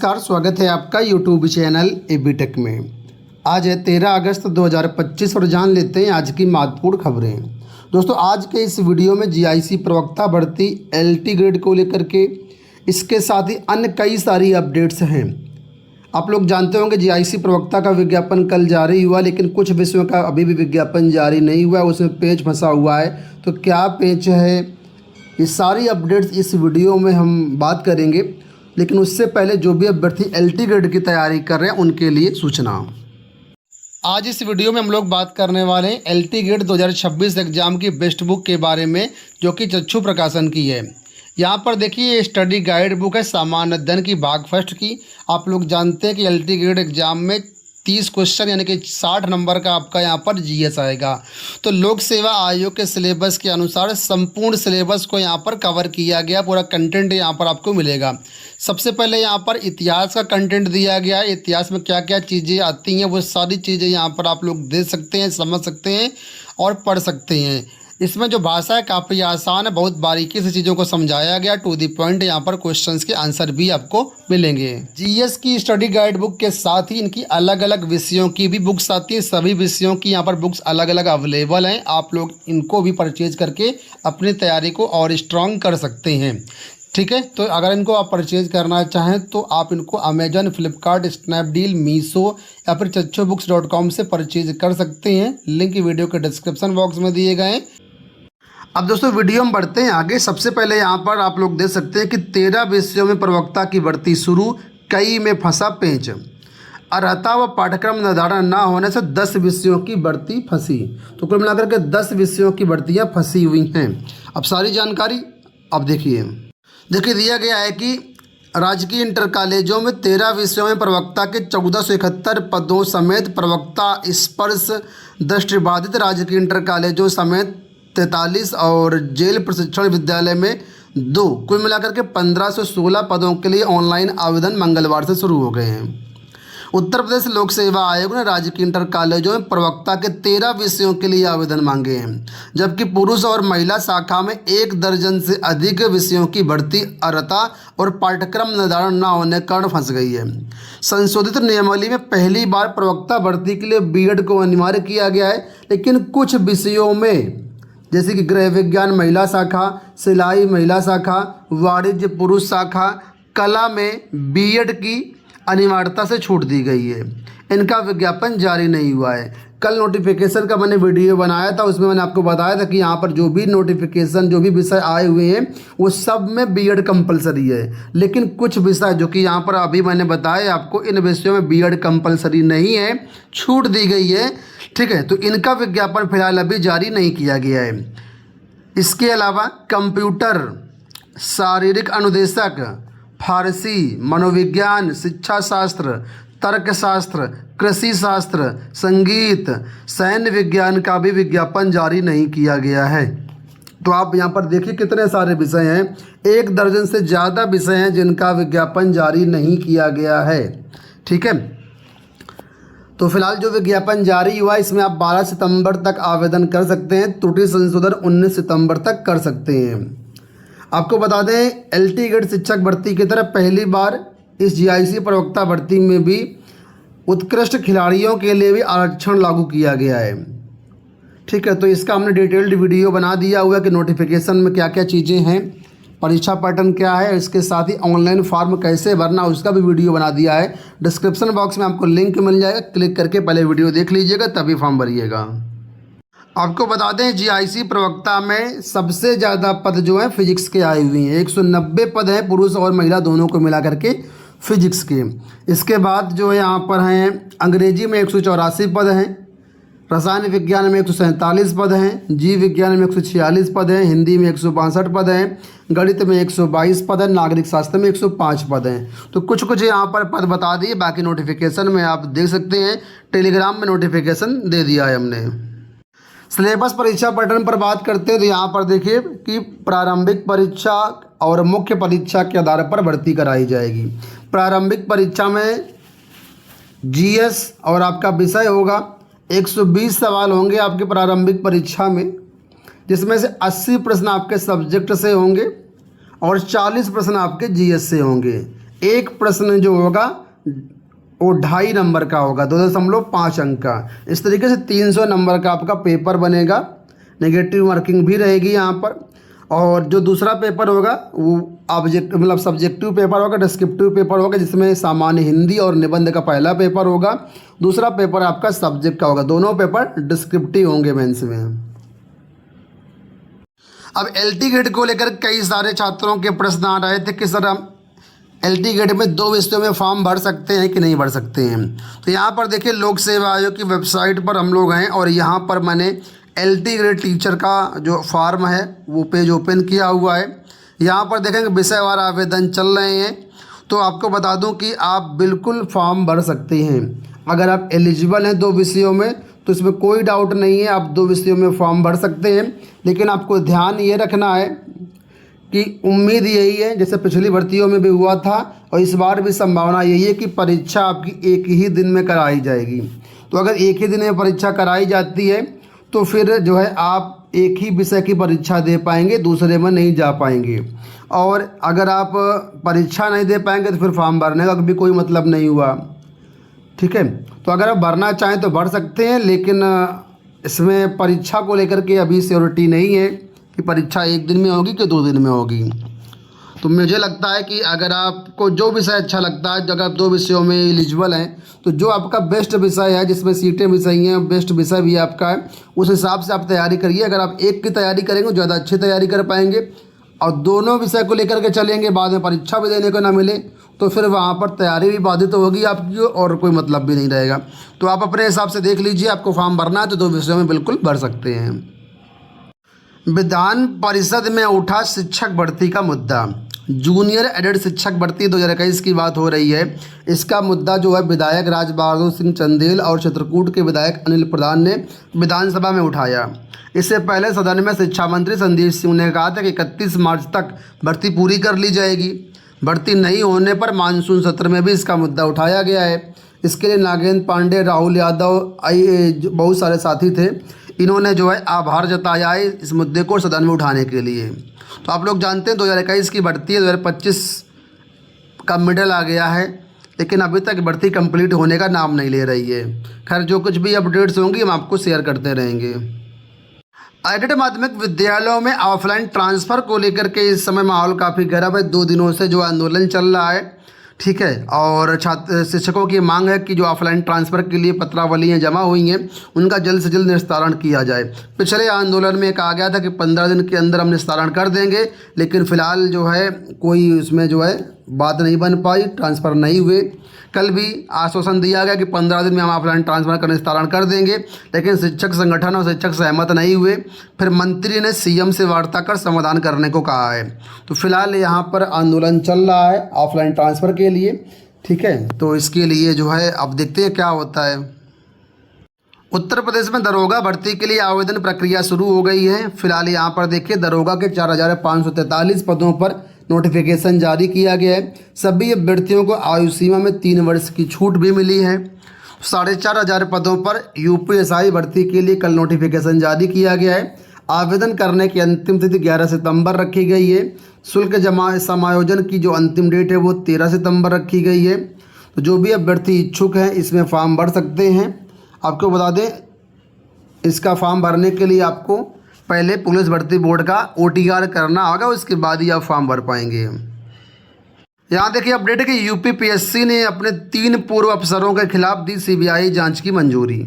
नमस्कार, स्वागत है आपका यूट्यूब चैनल एबी टेक में। आज है 13 अगस्त 2025 और जान लेते हैं आज की महत्वपूर्ण खबरें। दोस्तों, आज के इस वीडियो में जीआईसी प्रवक्ता भर्ती एलटी ग्रेड को लेकर के इसके साथ ही अन्य कई सारी अपडेट्स हैं। आप लोग जानते होंगे जीआईसी प्रवक्ता का विज्ञापन कल जारी हुआ, लेकिन कुछ विषयों का अभी भी विज्ञापन जारी नहीं हुआ, उसमें पेच फंसा हुआ है। तो क्या पेच है, ये सारी अपडेट्स इस वीडियो में हम बात करेंगे। लेकिन उससे पहले जो भी अभ्यर्थी एलटी ग्रेड की तैयारी कर रहे हैं उनके लिए सूचना। आज इस वीडियो में हम लोग बात करने वाले हैं एलटी ग्रेड 2026 एग्जाम की बेस्ट बुक के बारे में, जो कि चक्षु प्रकाशन की है। यहाँ पर देखिए, ये स्टडी गाइड बुक है सामान्य अध्ययन की भाग फर्स्ट की। आप लोग जानते हैं कि एलटी ग्रेड एग्जाम में 30 क्वेश्चन यानी कि 60 नंबर का आपका यहाँ पर जीएस आएगा। तो लोक सेवा आयोग के सिलेबस के अनुसार संपूर्ण सिलेबस को यहाँ पर कवर किया गया, पूरा कंटेंट यहाँ पर आपको मिलेगा। सबसे पहले यहाँ पर इतिहास का कंटेंट दिया गया है। इतिहास में क्या क्या चीज़ें आती हैं वो सारी चीज़ें यहाँ पर आप लोग देख सकते हैं, समझ सकते हैं और पढ़ सकते हैं। इसमें जो भाषा है काफ़ी आसान है, बहुत बारीकी से चीज़ों को समझाया गया, टू दी पॉइंट। यहाँ पर क्वेश्चंस के आंसर भी आपको मिलेंगे। जीएस की स्टडी गाइड बुक के साथ ही इनकी अलग अलग विषयों की भी बुक्स आती हैं। सभी विषयों की यहाँ पर बुक्स अलग अलग अवेलेबल हैं। आप लोग इनको भी परचेज करके अपनी तैयारी को और स्ट्रॉन्ग कर सकते हैं। ठीक है, तो अगर इनको आप परचेज करना चाहें तो आप इनको अमेजन, फ्लिपकार्ट, स्नैपडील, मीशो या फिर chachobooks.com से परचेज कर सकते हैं। लिंक वीडियो के डिस्क्रिप्शन बॉक्स में दिए गए हैं। अब दोस्तों, वीडियो में बढ़ते हैं आगे। सबसे पहले यहाँ पर आप लोग देख सकते हैं कि 13 विषयों में प्रवक्ता की भर्ती शुरू, कई में फंसा पेंच। अर्हता व पाठ्यक्रम निर्धारण न होने से 10 विषयों की भर्ती फंसी। तो कुल मिलाकर के 10 विषयों की भर्तियाँ फंसी हुई हैं। अब सारी जानकारी अब देखिए दिया गया है कि राजकीय इंटर कॉलेजों में 13 विषयों में प्रवक्ता के 1471 पदों समेत प्रवक्ता स्पर्श दृष्टिबाधित राजकीय इंटर कॉलेजों समेत 43 और जेल प्रशिक्षण विद्यालय में 2, कुल मिलाकर के 1516 पदों के लिए ऑनलाइन आवेदन मंगलवार से शुरू हो गए हैं। उत्तर प्रदेश लोक सेवा आयोग ने राजकीय इंटर कॉलेजों में प्रवक्ता के 13 विषयों के लिए आवेदन मांगे हैं, जबकि पुरुष और महिला शाखा में 1 दर्जन से अधिक विषयों की भर्ती अर्हता और पाठ्यक्रम निर्धारण न होने के कारण फंस गई है। संशोधित नियमावली में पहली बार प्रवक्ता भर्ती के लिए बीएड को अनिवार्य किया गया है, लेकिन कुछ विषयों में जैसे कि गृह विज्ञान महिला शाखा, सिलाई महिला शाखा, वाणिज्य पुरुष शाखा, कला में बीएड की अनिवार्यता से छूट दी गई है। इनका विज्ञापन जारी नहीं हुआ है। कल नोटिफिकेशन का मैंने वीडियो बनाया था, उसमें मैंने आपको बताया था कि यहाँ पर जो भी नोटिफिकेशन, जो भी विषय आए हुए हैं वो सब में बीएड कंपलसरी है। लेकिन कुछ विषय जो कि यहाँ पर अभी मैंने बताया आपको, इन विषयों में बीएड कंपलसरी नहीं है, छूट दी गई है। ठीक है, तो इनका विज्ञापन फिलहाल अभी जारी नहीं किया गया है। इसके अलावा कंप्यूटर, शारीरिक अनुदेशक, फारसी, मनोविज्ञान, शिक्षा शास्त्र, तर्कशास्त्र, कृषि शास्त्र, संगीत, सैन्य विज्ञान का भी विज्ञापन जारी नहीं किया गया है। तो आप यहाँ पर देखिए कितने सारे विषय हैं, 1 दर्जन से ज़्यादा विषय हैं जिनका विज्ञापन जारी नहीं किया गया है। ठीक है, तो फिलहाल जो विज्ञापन जारी हुआ इसमें आप 12 सितंबर तक आवेदन कर सकते हैं। त्रुटि संशोधन 19 सितंबर तक कर सकते हैं। आपको बता दें, एलटी ग्रेड शिक्षक भर्ती की तरह पहली बार इस जीआईसी प्रवक्ता भर्ती में भी उत्कृष्ट खिलाड़ियों के लिए भी आरक्षण लागू किया गया है। ठीक है, तो इसका हमने डिटेल्ड वीडियो बना दिया हुआ है कि नोटिफिकेशन में क्या क्या चीज़ें हैं, परीक्षा पैटर्न क्या है, इसके साथ ही ऑनलाइन फॉर्म कैसे भरना उसका भी वीडियो बना दिया है। डिस्क्रिप्शन बॉक्स में आपको लिंक मिल जाएगा, क्लिक करके पहले वीडियो देख लीजिएगा तभी फॉर्म भरिएगा। आपको बता दें, जीआईसी प्रवक्ता में सबसे ज़्यादा पद जो हैं फिजिक्स के आए हुए हैं। 190 पद हैं पुरुष और महिला दोनों को मिला करके फिजिक्स के। इसके बाद जो है यहाँ पर हैं अंग्रेजी में 184 पद हैं, रसायन विज्ञान में 147 पद हैं, जीव विज्ञान में 146 पद हैं, हिंदी में 162 पद हैं, गणित में 122 पद हैं, नागरिक शास्त्र में 105 पद हैं। तो कुछ यहाँ पर पद बता दिए, बाकी नोटिफिकेशन में आप देख सकते हैं, टेलीग्राम में नोटिफिकेशन दे दिया है हमने। सिलेबस परीक्षा पैटर्न पर बात करते हैं तो यहाँ पर देखिए कि प्रारंभिक परीक्षा और मुख्य परीक्षा के आधार पर भर्ती कराई जाएगी। प्रारंभिक परीक्षा में जीएस और आपका विषय होगा, 120 सवाल होंगे आपके प्रारंभिक परीक्षा में, जिसमें से 80 प्रश्न आपके सब्जेक्ट से होंगे और 40 प्रश्न आपके जीएस से होंगे। एक प्रश्न जो होगा वो 2.5 नंबर का होगा, 2.5 अंक का। इस तरीके से 300 नंबर का आपका पेपर बनेगा। नेगेटिव मार्किंग भी रहेगी यहाँ पर। और जो दूसरा पेपर होगा वो ऑब्जेक्ट मतलब सब्जेक्टिव पेपर होगा, डिस्क्रिप्टिव पेपर होगा, जिसमें सामान्य हिंदी और निबंध का पहला पेपर होगा। दूसरा पेपर आपका सब्जेक्ट का होगा। दोनों पेपर डिस्क्रिप्टिव होंगे मेंस में। अब एलटी ग्रेड को लेकर कई सारे छात्रों के प्रश्न आ रहे थे कि सर हम एलटी ग्रेड में 2 विषयों में फॉर्म भर सकते हैं कि नहीं भर सकते हैं। तो यहाँ पर देखिए लोक सेवा आयोग की वेबसाइट पर हम लोग हैं और यहाँ पर मैंने एलटी ग्रेड टीचर का जो फॉर्म है वो पेज ओपन किया हुआ है। यहाँ पर देखेंगे विषयवार आवेदन चल रहे हैं। तो आपको बता दूं कि आप बिल्कुल फॉर्म भर सकते हैं अगर आप एलिजिबल हैं 2 विषयों में, तो इसमें कोई डाउट नहीं है, आप 2 विषयों में फॉर्म भर सकते हैं। लेकिन आपको ध्यान ये रखना है कि उम्मीद यही है, जैसे पिछली भर्तियों में भी हुआ था और इस बार भी संभावना यही है कि परीक्षा आपकी एक ही दिन में कराई जाएगी। तो अगर एक ही दिन में परीक्षा कराई जाती है तो फिर जो है आप एक ही विषय की परीक्षा दे पाएंगे, दूसरे में नहीं जा पाएंगे। और अगर आप परीक्षा नहीं दे पाएंगे तो फिर फॉर्म भरने का भी कोई मतलब नहीं हुआ। ठीक है, तो अगर आप भरना चाहें तो भर सकते हैं, लेकिन इसमें परीक्षा को लेकर के अभी श्योरिटी नहीं है कि परीक्षा एक दिन में होगी कि 2 दिन में होगी। तो मुझे लगता है कि अगर आपको जो विषय अच्छा लगता है, अगर आप 2 विषयों में एलिजिबल हैं, तो जो आपका बेस्ट विषय है, जिसमें सीटें भी सही हैं, बेस्ट विषय भी आपका है, उस हिसाब से आप तैयारी करिए। अगर आप एक की तैयारी करेंगे ज़्यादा अच्छी तैयारी कर पाएंगे, और दोनों विषय को लेकर के चलेंगे, बाद में परीक्षा भी देने को ना मिले तो फिर वहाँ पर तैयारी भी बाधित होगी आपकी और कोई मतलब भी नहीं रहेगा। तो आप अपने हिसाब से देख लीजिए, आपको फॉर्म भरना है तो 2 विषयों में बिल्कुल भर सकते हैं। विधान परिषद में उठा शिक्षक भर्ती का मुद्दा। जूनियर एडेड शिक्षक भर्ती 2021 की बात हो रही है। इसका मुद्दा जो है विधायक राज बहादुर सिंह चंदेल और चित्रकूट के विधायक अनिल प्रधान ने विधानसभा में उठाया। इससे पहले सदन में शिक्षा मंत्री संदीप सिंह ने कहा था कि 31 मार्च तक भर्ती पूरी कर ली जाएगी। भर्ती नहीं होने पर मानसून सत्र में भी इसका मुद्दा उठाया गया है। इसके लिए नागेंद्र पांडे, राहुल यादव, बहुत सारे साथी थे, इन्होंने जो है आभार जताया है इस मुद्दे को सदन में उठाने के लिए। तो आप लोग जानते हैं 2021 की भर्ती है, 2025 का मिडल आ गया है, लेकिन अभी तक भर्ती कंप्लीट होने का नाम नहीं ले रही है। खैर जो कुछ भी अपडेट्स होंगी हम आपको शेयर करते रहेंगे। एडेड माध्यमिक विद्यालयों में ऑफलाइन ट्रांसफ़र को लेकर के इस समय माहौल काफ़ी गर्म है। 2 दिनों से जो आंदोलन चल रहा है, ठीक है, और छात्र शिक्षकों की मांग है कि जो ऑफलाइन ट्रांसफ़र के लिए पत्रावलियाँ जमा हुई हैं उनका जल्द से जल्द निस्तारण किया जाए। पिछले आंदोलन में कहा गया था कि 15 दिन के अंदर हम निस्तारण कर देंगे, लेकिन फ़िलहाल जो है कोई उसमें जो है बात नहीं बन पाई, ट्रांसफ़र नहीं हुए। कल भी आश्वासन दिया गया कि 15 दिन में हम ऑफलाइन ट्रांसफ़र का निस्तारण कर देंगे, लेकिन शिक्षक संगठन और शिक्षक सहमत नहीं हुए। फिर मंत्री ने सीएम से वार्ता कर समाधान करने को कहा है। तो फिलहाल यहाँ पर आंदोलन चल रहा है ऑफलाइन ट्रांसफ़र के लिए, ठीक है। तो इसके लिए जो है अब देखते हैं क्या होता है। उत्तर प्रदेश में दरोगा भर्ती के लिए आवेदन प्रक्रिया शुरू हो गई है। फिलहाल यहाँ पर देखिए दरोगा के 4,543 पदों पर नोटिफिकेशन जारी किया गया है। सभी अभ्यर्थियों को आयु सीमा में 3 वर्ष की छूट भी मिली है। 4,500 पदों पर यूपीएसआई भर्ती के लिए कल नोटिफिकेशन जारी किया गया है। आवेदन करने की अंतिम तिथि 11 सितंबर रखी गई है। शुल्क जमा समायोजन की जो अंतिम डेट है वो 13 सितंबर रखी गई है। तो जो भी अभ्यर्थी इच्छुक हैं इसमें फॉर्म भर सकते हैं। आपको बता दें इसका फॉर्म भरने के लिए आपको पहले पुलिस भर्ती बोर्ड का OTR करना होगा, उसके बाद ही आप फॉर्म भर पाएंगे। यहाँ देखिए अपडेट है कि यूपीपीएससी ने अपने 3 पूर्व अफसरों के खिलाफ दी सीबीआई जांच की मंजूरी।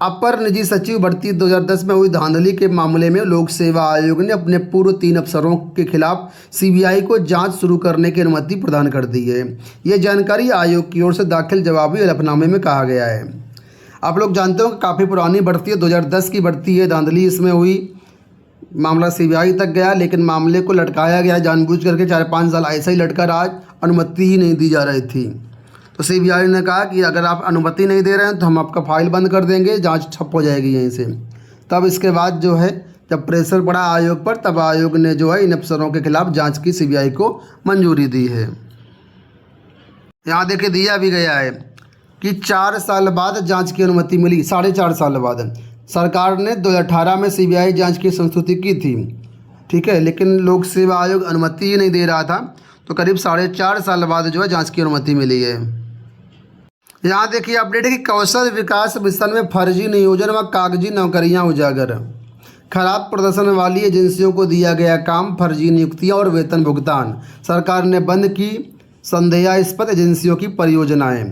अपर निजी सचिव भर्ती 2010 में हुई धांधली के मामले में लोक सेवा आयोग ने अपने पूर्व 3 अफसरों के खिलाफ सीबीआई को जांच शुरू करने की अनुमति प्रदान कर दी है। ये जानकारी आयोग की ओर से दाखिल जवाबी हलफनामे में कहा गया है। आप लोग जानते हो काफ़ी पुरानी भर्ती है, 2010 की भर्ती है, धांधली इसमें हुई, मामला सीबीआई तक गया, लेकिन मामले को लटकाया गया जानबूझ करके। 4-5 साल ऐसा ही लटका रहा, अनुमति ही नहीं दी जा रही थी। तो सीबीआई ने कहा कि अगर आप अनुमति नहीं दे रहे हैं तो हम आपका फाइल बंद कर देंगे, जांच ठप हो जाएगी यहीं से। तब इसके बाद जो है जब प्रेशर पड़ा आयोग पर, तब आयोग ने जो है इन अफसरों के खिलाफ जाँच की सीबीआई को मंजूरी दी है। यहाँ देखिए दिया भी गया है कि 4 साल बाद जांच की अनुमति मिली। 4.5 साल बाद सरकार ने 2018 में सीबीआई जांच की संस्तुति की थी, ठीक है, लेकिन लोक सेवा आयोग अनुमति ही नहीं दे रहा था। तो करीब 4.5 साल बाद जो है जांच की अनुमति मिली है। यहाँ देखिए अपडेट है कि कौशल विकास मिशन में फर्जी नियोजन व कागजी नौकरियां उजागर। खराब प्रदर्शन वाली एजेंसियों को दिया गया काम, फर्जी नियुक्तियां और वेतन भुगतान। सरकार ने बंद की संदेहास्पद एजेंसियों की परियोजनाएं।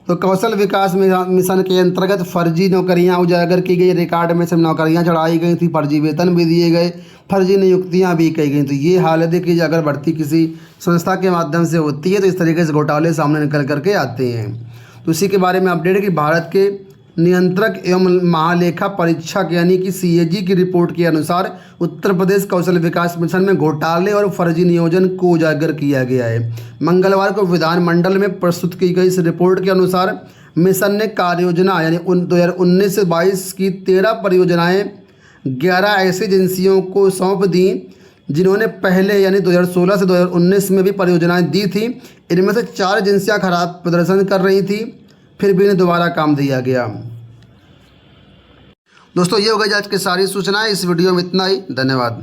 तो कौशल विकास मिशन के अंतर्गत फर्जी नौकरियां उजागर की गई। रिकॉर्ड में सब नौकरियां चढ़ाई गई थी, फर्जी वेतन भी दिए गए, फर्जी नियुक्तियां भी की गई। तो ये हालत है कि अगर भर्ती किसी संस्था के माध्यम से होती है तो इस तरीके से घोटाले सामने निकल करके आते हैं। तो इसी के बारे में अपडेट है कि भारत के नियंत्रक एवं महालेखा परीक्षक यानी कि CAG की रिपोर्ट के अनुसार उत्तर प्रदेश कौशल विकास मिशन में घोटाले और फर्जी नियोजन को उजागर किया गया है। मंगलवार को विधानमंडल में प्रस्तुत की गई इस रिपोर्ट के अनुसार मिशन ने कार्य योजना यानी 2019 से 22 की 13 परियोजनाएं 11 ऐसी एजेंसियों को सौंप दी जिन्होंने पहले यानी 2016 से 2019 में भी परियोजनाएं दी थी। इनमें से 4 एजेंसियां खराब प्रदर्शन कर रही थी, फिर भी इन्हें दोबारा काम दिया गया। दोस्तों ये हो गई आज की सारी सूचनाएं। इस वीडियो में इतना ही। धन्यवाद।